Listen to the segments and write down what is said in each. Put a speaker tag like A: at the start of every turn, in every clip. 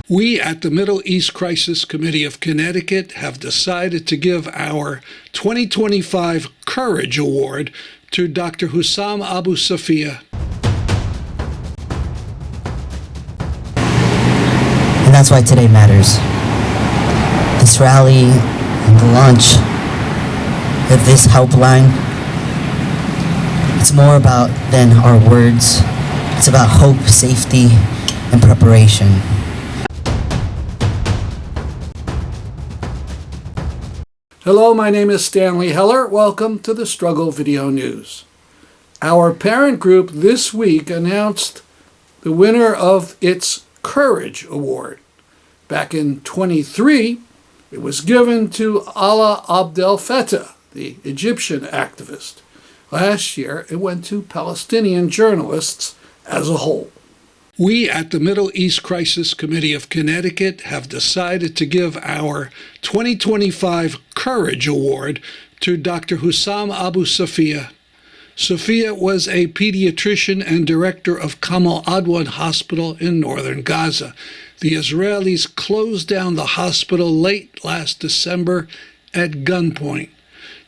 A: We at the Middle East Crisis Committee of Connecticut have decided to give our 2025 Courage Award to Dr. Hussam Abu Safiya.
B: And that's why today matters. This rally and the launch of this helpline, it's more about than our words. It's about hope, safety, and preparation.
A: Hello, my name is Stanley Heller. Welcome to the Struggle Video News. Our parent group this week announced the winner of its Courage Award. Back in 23, it was given to Alaa Abdel Fattah, the Egyptian activist. Last year, it went to Palestinian journalists as a whole. We at the Middle East Crisis Committee of Connecticut have decided to give our 2025 Courage Award to Dr. Hussam Abu Safiya. Safiya was a pediatrician and director of Kamal Adwan Hospital in northern Gaza. The Israelis closed down the hospital late last December at gunpoint.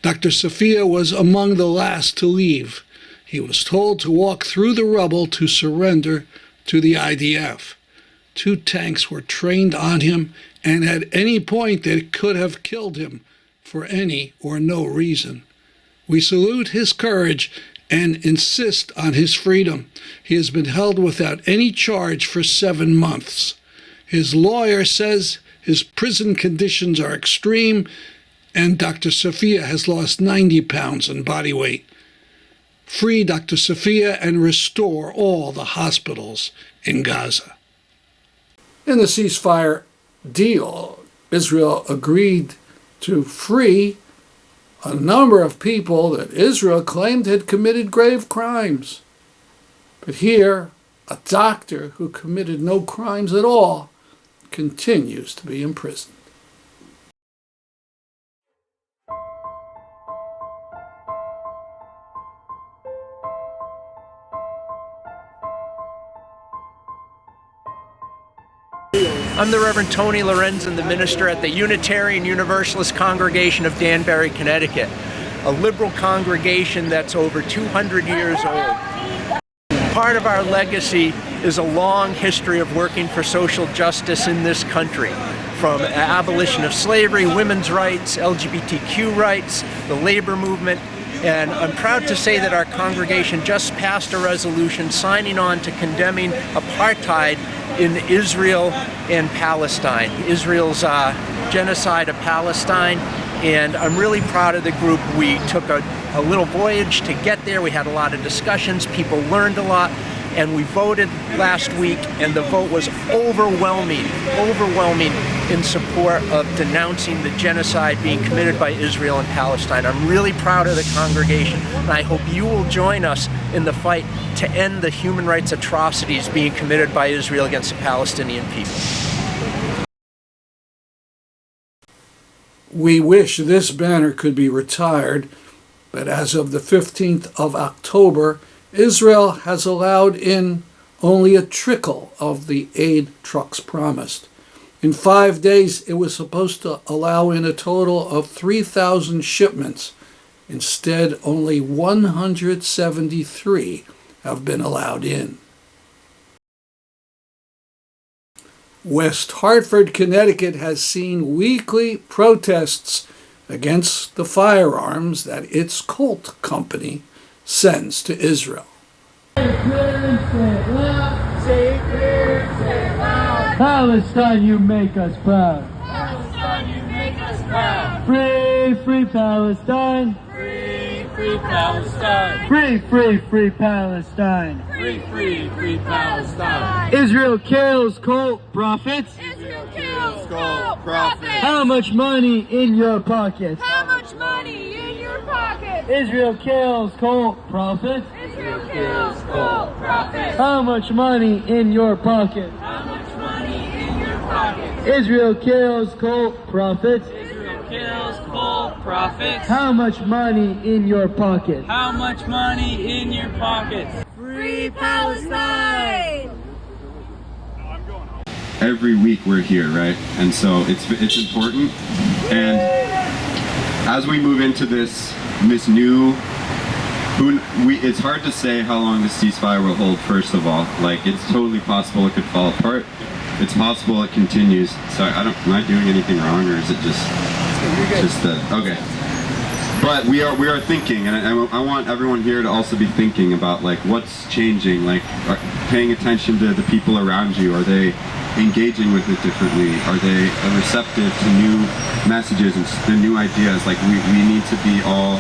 A: Dr. Safiya was among the last to leave. He was told to walk through the rubble to surrender to the IDF. 2 tanks were trained on him, and at any point they could have killed him for any or no reason. We salute his courage and insist on his freedom. He has been held without any charge for 7 months. His lawyer says his prison conditions are extreme, and Dr. Safiya has lost 90 pounds in body weight. Free Dr. Safiya and restore all the hospitals in Gaza. In the ceasefire deal, Israel agreed to free a number of people that Israel claimed had committed grave crimes. But here, a doctor who committed no crimes at all continues to be imprisoned.
C: I'm the Reverend Tony Lorenzen, the minister at the Unitarian Universalist Congregation of Danbury, Connecticut, a liberal congregation that's over 200 years old. Part of our legacy is a long history of working for social justice in this country, from abolition of slavery, women's rights, LGBTQ rights, the labor movement, and I'm proud to say that our congregation just passed a resolution signing on to condemning apartheid in Israel and Palestine, Israel's genocide of Palestine, and I'm really proud of the group. We took a little voyage to get there. We had a lot of discussions, people learned a lot, and we voted last week, and the vote was overwhelming in support of denouncing the genocide being committed by Israel and Palestine. I'm really proud of the congregation, and I hope you will join us in the fight to end the human rights atrocities being committed by Israel against the Palestinian people.
A: We wish this banner could be retired, but as of the 15th of October, Israel has allowed in only a trickle of the aid trucks promised. In 5 days, it was supposed to allow in a total of 3,000 shipments. Instead, only 173 have been allowed in. West Hartford, Connecticut has seen weekly protests against the firearms that its Colt company sends to Israel.
D: Palestine, you make us proud.
E: Palestine, you make us proud.
D: Free, free Palestine.
E: Free, free Palestine.
D: Free, free, free Palestine.
E: Free, free, free Palestine.
D: Israel kills Colt prophets.
E: Israel kills Colt prophets.
D: How much money in your pockets?
E: How much money in your pocket?
D: Israel kills Colt prophets.
E: Israel kills Colt prophets.
D: How much money in your pocket?
E: How much money in your pocket?
D: Israel kills Colt prophets.
E: Israel kills Colt prophets.
D: How much money in your pocket?
E: How much money in your pockets? Free Palestine!
F: every week we're here, right? And so it's important. And as we move into this new, it's hard to say how long the ceasefire will hold, first of all. Like, it's totally possible it could fall apart. It's possible it continues. Sorry, am I doing anything wrong, or is it okay. But we are thinking, and I want everyone here to also be thinking about, like, what's changing, like paying attention to the people around you. Are they engaging with it differently? Are they receptive to new messages and new ideas? Like, we need to be all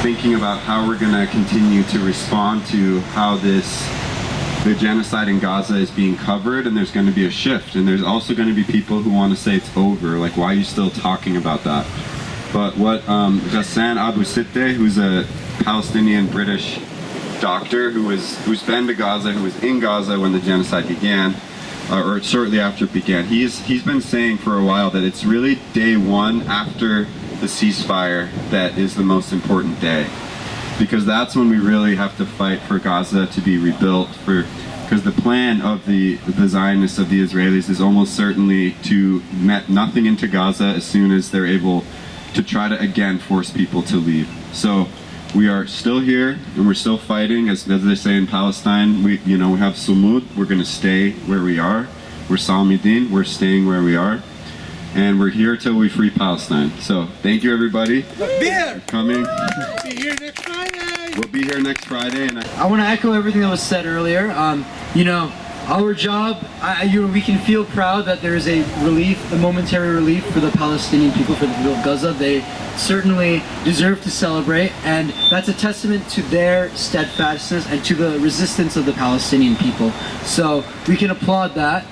F: thinking about how we're going to continue to respond to how the genocide in Gaza is being covered, and there's going to be a shift. And there's also going to be people who want to say it's over. Like, why are you still talking about that? But what Hussam Abu Safiya, who's a Palestinian-British doctor who's been to Gaza, who was in Gaza when the genocide began, or shortly after it began, he's been saying for a while that it's really day one after the ceasefire that is the most important day, because that's when we really have to fight for Gaza to be rebuilt. Because the plan of the Zionists, of the Israelis, is almost certainly to met nothing into Gaza as soon as they're able to try to again force people to leave. So we are still here and we're still fighting, as they say in Palestine. We have sumud. We're going to stay where we are. We're salmidin. We're staying where we are, and we're here till we free Palestine. So thank you, everybody, for coming.
A: Be here next Friday.
F: We'll be here next Friday, and
G: I want to echo everything that was said earlier. Our job, we can feel proud that there is a momentary relief for the Palestinian people, for the people of Gaza. They certainly deserve to celebrate, and that's a testament to their steadfastness and to the resistance of the Palestinian people. So we can applaud that,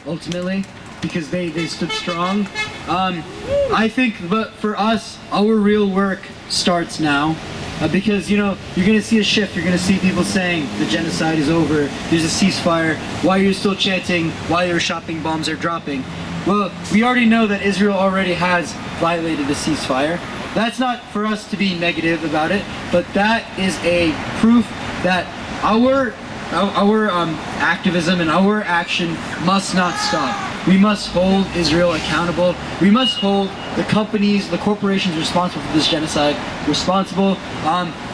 G: ultimately, because they stood strong. I think, but for us, our real work starts now. Because, you're going to see a shift. You're going to see people saying the genocide is over, there's a ceasefire, why are you still chanting, why your shopping bombs are dropping? Well, we already know that Israel already has violated the ceasefire. That's not for us to be negative about it, but that is a proof that our activism and our action must not stop. We must hold Israel accountable. We must hold the companies, the corporations responsible for this genocide responsible.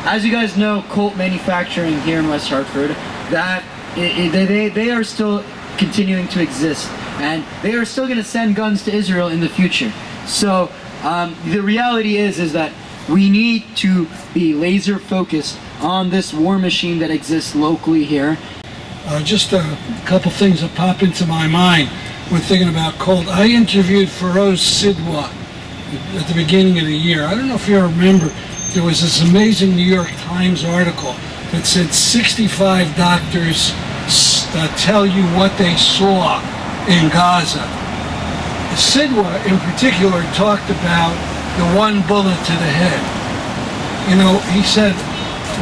G: As you guys know, Colt Manufacturing here in West Hartford, they are still continuing to exist, and they are still going to send guns to Israel in the future. So the reality is that we need to be laser focused on this war machine that exists locally here.
A: Just a couple things that pop into my mind when thinking about Colt. I interviewed Feroz Sidwa at the beginning of the year. I don't know if you remember, there was this amazing New York Times article that said 65 doctors tell you what they saw in Gaza. Sidwa in particular talked about the one bullet to the head. He said,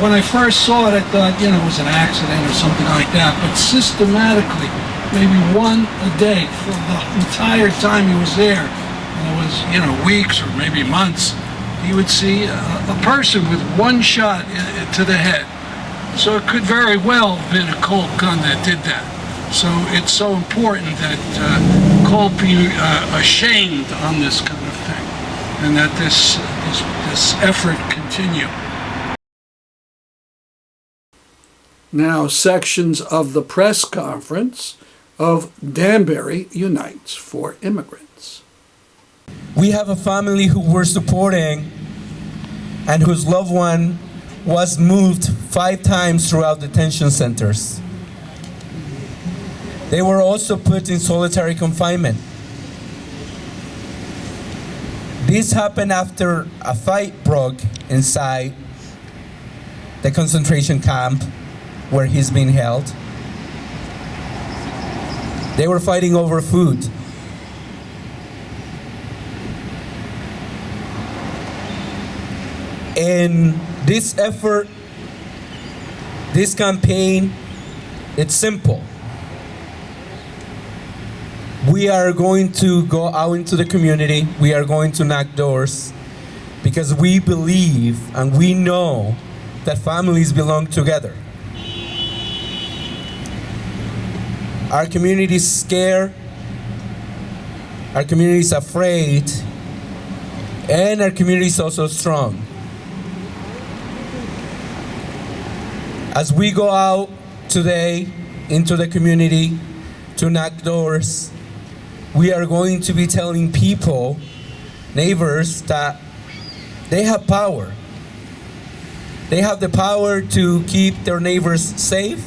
A: when I first saw it, I thought, it was an accident or something like that, but systematically, maybe one a day for the entire time he was there, and it was, weeks or maybe months, he would see a person with one shot to the head. So it could very well have been a Colt gun that did that. So it's so important that Colt be ashamed on this kind of thing, and that this effort continue. Now, sections of the press conference of Danbury Unites for Immigrants.
H: We have a family who we're supporting and whose loved one was moved 5 times throughout detention centers. They were also put in solitary confinement. This happened after a fight broke inside the concentration camp where he's being held. They were fighting over food. And this effort, this campaign, it's simple. We are going to go out into the community. We are going to knock doors because we believe and we know that families belong together. Our community is scared. Our community is afraid. And our community is also strong. As we go out today into the community to knock doors, we are going to be telling people, neighbors, that they have power. They have the power to keep their neighbors safe.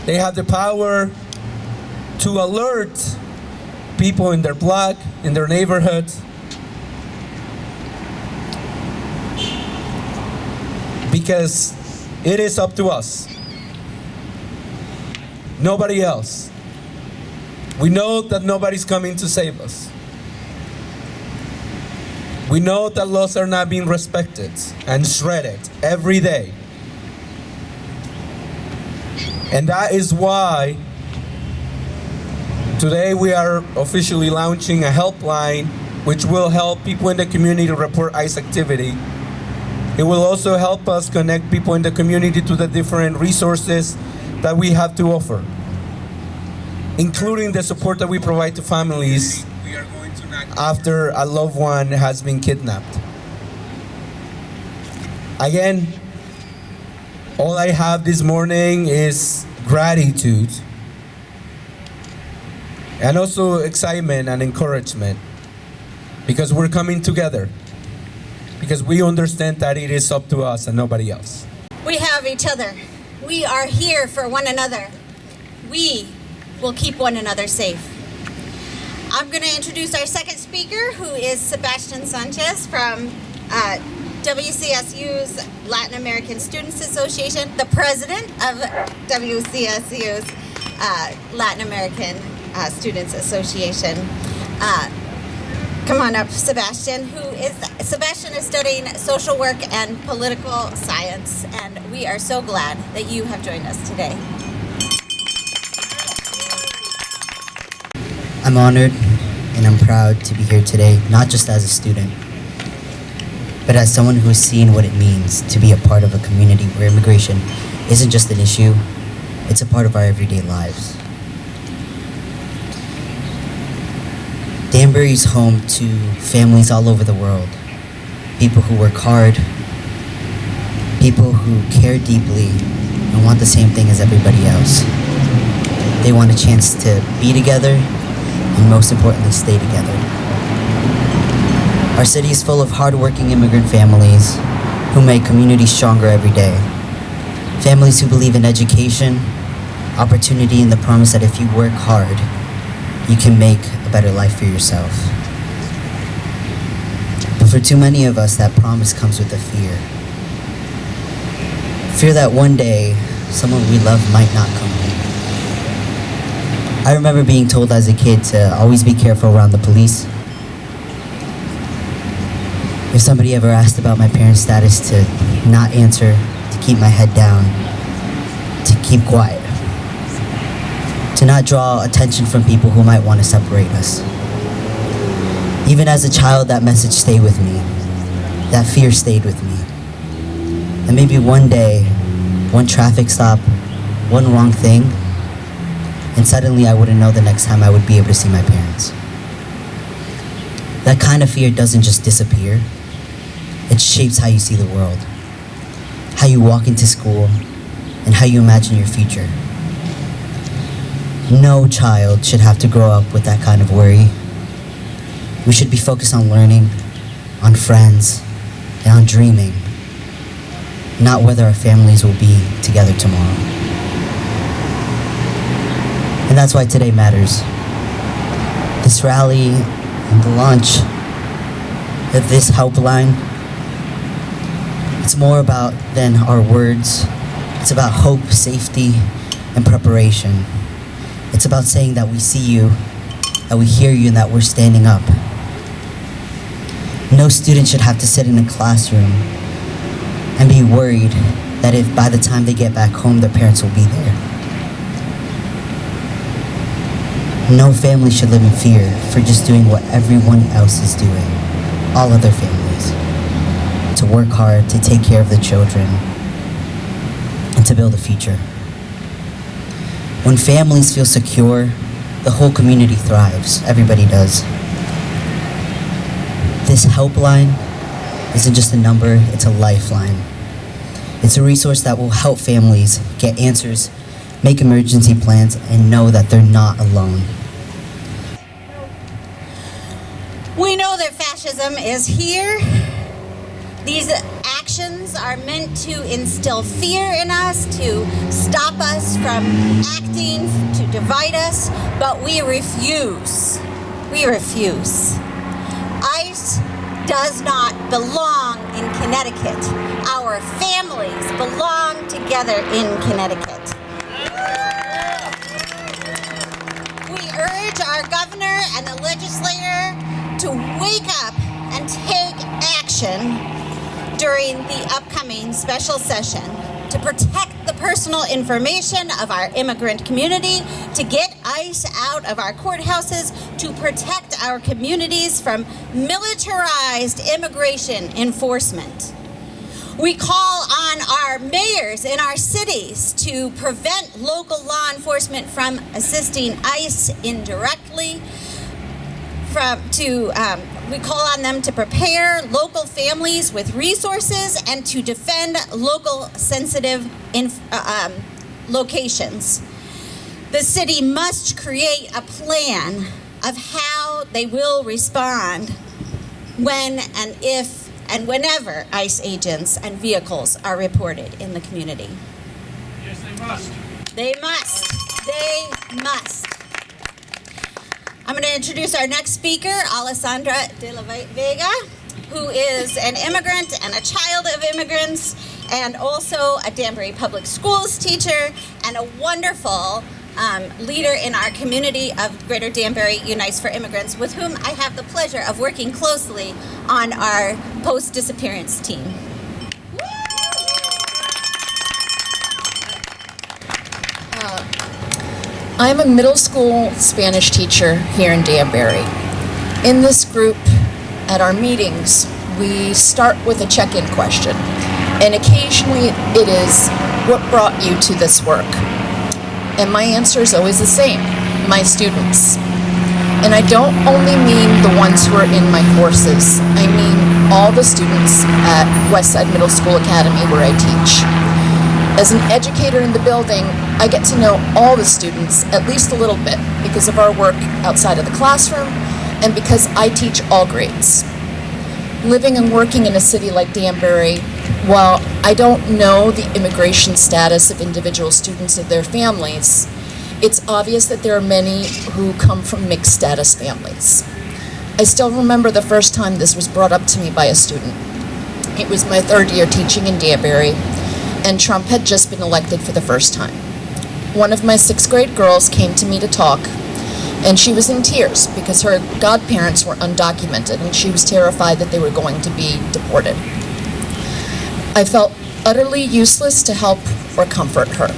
H: They have the power to alert people in their block, in their neighborhood. Because it is up to us. Nobody else. We know that nobody's coming to save us. We know that laws are not being respected and shredded every day. And that is why today we are officially launching a helpline which will help people in the community to report ICE activity. It will also help us connect people in the community to the different resources that we have to offer, including the support that we provide to families after a loved one has been kidnapped. Again, all I have this morning is gratitude and also excitement and encouragement, because we're coming together, because we understand that it is up to us and nobody else.
I: We have each other. We are here for one another. We will keep one another safe. I'm going to introduce our second speaker, who is Sebastian Sanchez from WCSU's Latin American Students Association, the president of WCSU's Latin American Students Association. Come on up, Sebastian. Sebastian is studying social work and political science, and we are so glad that you have joined us today.
B: I'm honored and I'm proud to be here today, not just as a student, but as someone who has seen what it means to be a part of a community where immigration isn't just an issue, it's a part of our everyday lives. Danbury is home to families all over the world, people who work hard, people who care deeply and want the same thing as everybody else. They want a chance to be together and most importantly, stay together. Our city is full of hardworking immigrant families who make communities stronger every day. Families who believe in education, opportunity, and the promise that if you work hard, you can make a better life for yourself. But for too many of us, that promise comes with a fear. Fear that one day, someone we love might not come home. I remember being told as a kid to always be careful around the police. If somebody ever asked about my parents' status, to not answer, to keep my head down, to keep quiet, to not draw attention from people who might want to separate us. Even as a child, that message stayed with me. That fear stayed with me. And maybe one day, one traffic stop, one wrong thing, and suddenly I wouldn't know the next time I would be able to see my parents. That kind of fear doesn't just disappear. It shapes how you see the world, how you walk into school, and how you imagine your future. No child should have to grow up with that kind of worry. We should be focused on learning, on friends, and on dreaming, not whether our families will be together tomorrow. And that's why today matters. This rally and the launch of this helpline, it's more about than our words. It's about hope, safety, and preparation. It's about saying that we see you, that we hear you, and that we're standing up. No student should have to sit in a classroom and be worried that if by the time they get back home, their parents will be there. No family should live in fear for just doing what everyone else is doing, all other families. To work hard, to take care of the children, and to build a future. When families feel secure, the whole community thrives. Everybody does. This helpline isn't just a number, it's a lifeline. It's a resource that will help families get answers, make emergency plans, and know that they're not alone.
I: We know that fascism is here. These actions are meant to instill fear in us, to stop us from acting, to divide us, but we refuse. We refuse. ICE does not belong in Connecticut. Our families belong together in Connecticut. We urge our governor and the legislature to wake up and take action during the upcoming special session to protect the personal information of our immigrant community, to get ICE out of our courthouses, to protect our communities from militarized immigration enforcement. We call on our mayors in our cities to prevent local law enforcement from assisting ICE indirectly. We call on them to prepare local families with resources and to defend local sensitive locations. The city must create a plan of how they will respond when and if and whenever ICE agents and vehicles are reported in the community.
A: Yes, they must.
I: They must. They must. I'm going to introduce our next speaker, Alessandra de la Vega, who is an immigrant and a child of immigrants, and also a Danbury Public Schools teacher, and a wonderful leader in our community of Greater Danbury Unites for Immigrants, with whom I have the pleasure of working closely on our post-disappearance team.
J: I'm a middle school Spanish teacher here in Danbury. In this group, at our meetings, we start with a check-in question, and occasionally it is, what brought you to this work? And my answer is always the same, my students. And I don't only mean the ones who are in my courses, I mean all the students at Westside Middle School Academy where I teach. As an educator in the building, I get to know all the students at least a little bit because of our work outside of the classroom and because I teach all grades. Living and working in a city like Danbury, while I don't know the immigration status of individual students and their families, it's obvious that there are many who come from mixed status families. I still remember the first time this was brought up to me by a student. It was my third year teaching in Danbury, and Trump had just been elected for the first time. One of my 6th grade girls came to me to talk, and she was in tears because her godparents were undocumented and she was terrified that they were going to be deported. I felt utterly useless to help or comfort her.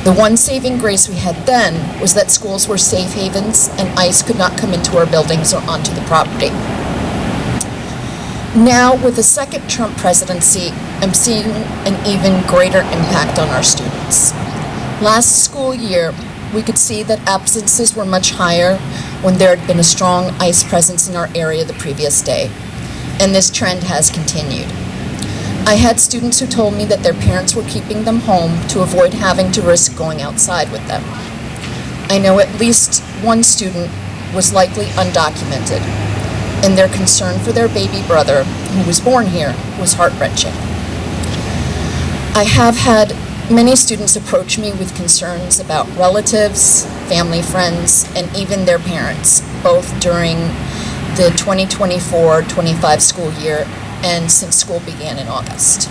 J: The one saving grace we had then was that schools were safe havens and ICE could not come into our buildings or onto the property. Now, with the second Trump presidency, I'm seeing an even greater impact on our students. Last school year, we could see that absences were much higher when there had been a strong ICE presence in our area the previous day, and this trend has continued. I had students who told me that their parents were keeping them home to avoid having to risk going outside with them. I know at least one student was likely undocumented, and their concern for their baby brother, who was born here, was heart-wrenching. I have had many students approach me with concerns about relatives, family friends, and even their parents, both during the 2024-25 school year and since school began in August.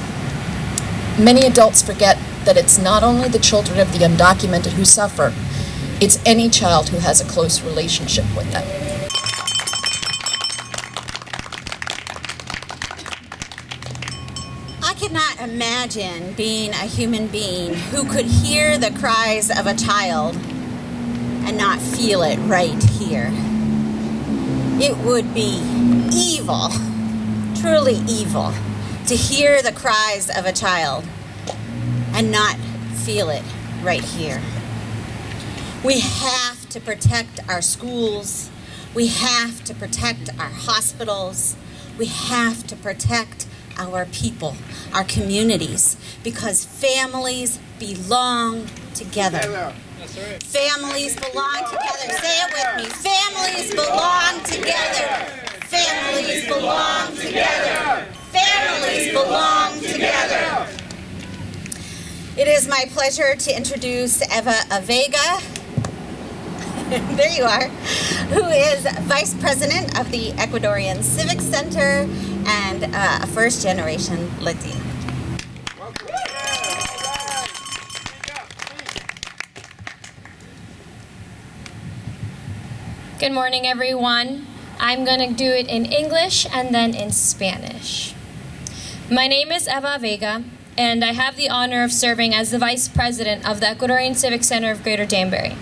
J: Many adults forget that it's not only the children of the undocumented who suffer, it's any child who has a close relationship with them.
I: I cannot imagine being a human being who could hear the cries of a child and not feel it right here. It would be evil, truly evil, to hear the cries of a child and not feel it right here. We have to protect our schools. We have to protect our hospitals. We have to protect our people, our communities, because families belong together. Families belong together. Say it with me. Families belong together. Families belong together. Families belong together. It is my pleasure to introduce Eva Avega. There you are, who is Vice President of the Ecuadorian Civic Center and a first-generation Latina.
K: Good morning, everyone. I'm going to do it in English and then in Spanish. My name is Eva Vega, and I have the honor of serving as the Vice President of the Ecuadorian Civic Center of Greater Danbury.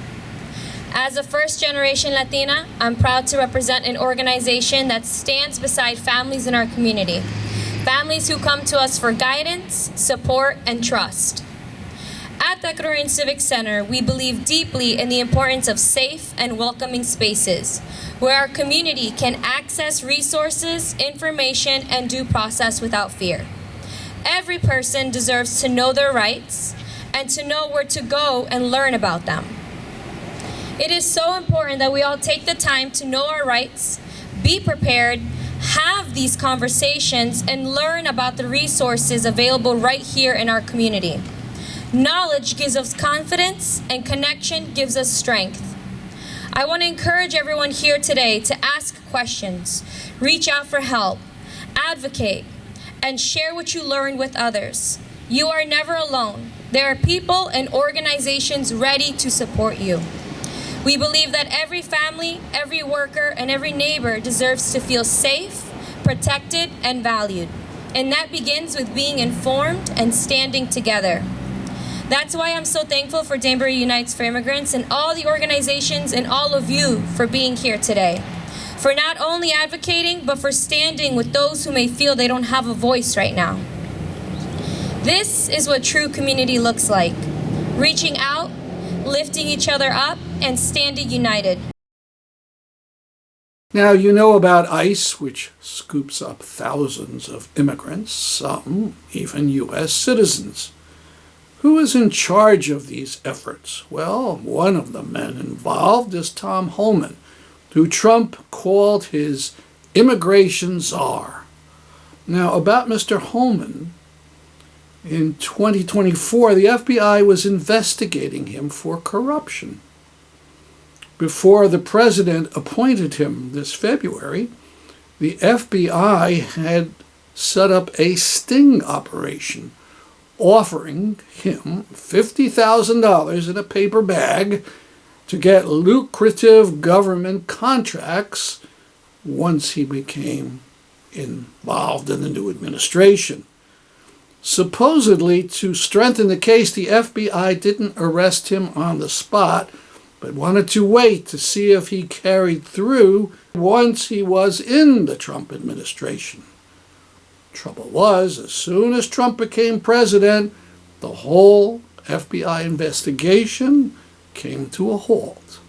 K: As a first-generation Latina, I'm proud to represent an organization that stands beside families in our community, families who come to us for guidance, support, and trust. At the Ecuadorian Civic Center, we believe deeply in the importance of safe and welcoming spaces where our community can access resources, information, and due process without fear. Every person deserves to know their rights and to know where to go and learn about them. It is so important that we all take the time to know our rights, be prepared, have these conversations, and learn about the resources available right here in our community. Knowledge gives us confidence, and connection gives us strength. I want to encourage everyone here today to ask questions, reach out for help, advocate, and share what you learn with others. You are never alone. There are people and organizations ready to support you. We believe that every family, every worker, and every neighbor deserves to feel safe, protected, and valued. And that begins with being informed and standing together. That's why I'm so thankful for Danbury Unites for Immigrants and all the organizations and all of you for being here today. For not only advocating, but for standing with those who may feel they don't have a voice right now. This is what true community looks like. Reaching out, lifting each other up, and standing united.
A: Now, you know about ICE, which scoops up thousands of immigrants, some even U.S. citizens. Who is in charge of these efforts? Well, one of the men involved is Tom Homan, who Trump called his immigration czar. Now, about Mr. Homan, in 2024, the FBI was investigating him for corruption. Before the president appointed him this February, the FBI had set up a sting operation, offering him $50,000 in a paper bag to get lucrative government contracts once he became involved in the new administration. Supposedly, to strengthen the case, the FBI didn't arrest him on the spot, but wanted to wait to see if he carried through once he was in the Trump administration. Trouble was, as soon as Trump became president, the whole FBI investigation came to a halt.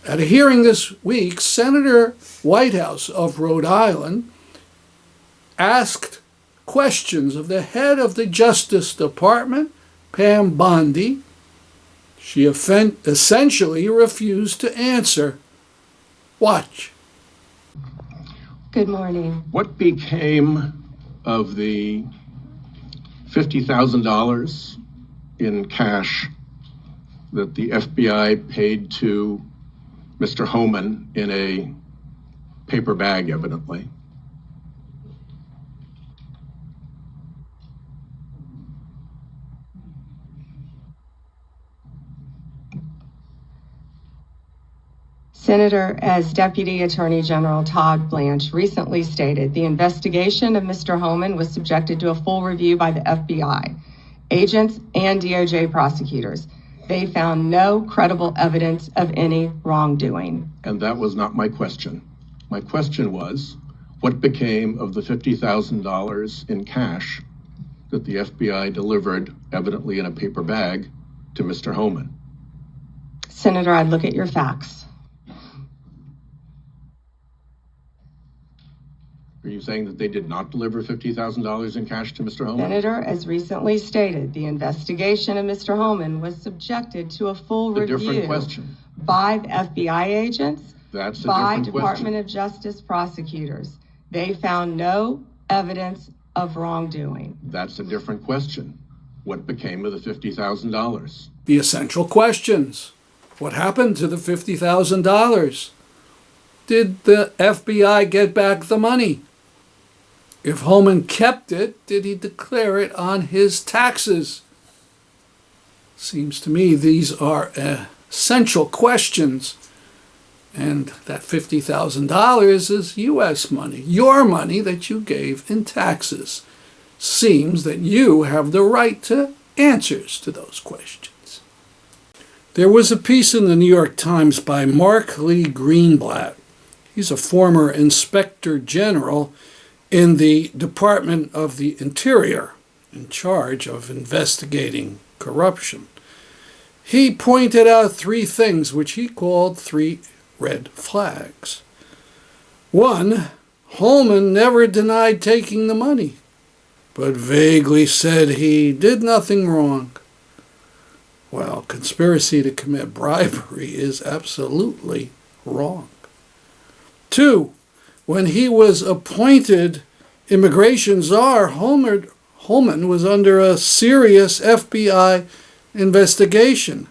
A: At a hearing this week, Senator Whitehouse of Rhode Island asked questions of the head of the Justice Department, Pam Bondi. She essentially refused to answer. Watch.
L: Good morning.
M: What became of the $50,000 in cash that the FBI paid to Mr. Homan in a paper bag, evidently?
L: Senator, as Deputy Attorney General Todd Blanche recently stated, the investigation of Mr. Homan was subjected to a full review by the FBI, agents, and DOJ prosecutors. They found no credible evidence of any wrongdoing.
M: And that was not my question. My question was, what became of the $50,000 in cash that the FBI delivered, evidently in a paper bag, to Mr. Homan?
L: Senator, I'd look at your facts.
M: Are you saying that they did not deliver $50,000 in cash to Mr. Homan?
L: Senator, as recently stated, the investigation of Mr. Homan was subjected to a full review
M: different question.
L: by the FBI agents,
M: That's a
L: by
M: different
L: Department
M: question.
L: of Justice prosecutors. They found no evidence of wrongdoing.
M: That's a different question. What became of the $50,000?
A: The essential questions. What happened to the $50,000? Did the FBI get back the money? If Homan kept it, did he declare it on his taxes? Seems to me these are essential questions. And that $50,000 is U.S. money, your money that you gave in taxes. Seems that you have the right to answers to those questions. There was a piece in the New York Times by Mark Lee Greenblatt. He's a former Inspector General in the Department of the Interior, in charge of investigating corruption. He pointed out three things which he called three red flags. One, Homan never denied taking the money, but vaguely said he did nothing wrong. Well, conspiracy to commit bribery is absolutely wrong. Two, when he was appointed immigration czar, Homan was under a serious FBI investigation.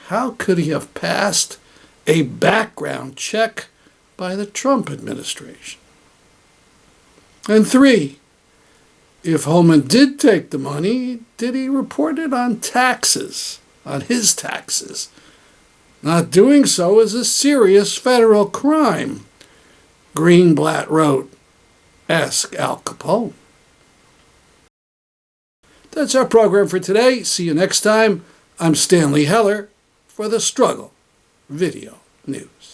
A: How could he have passed a background check by the Trump administration? And three, if Homan did take the money, did he report it on taxes, on his taxes? Not doing so is a serious federal crime. Greenblatt wrote, ask Al Capone. That's our program for today. See you next time. I'm Stanley Heller for the Struggle Video News.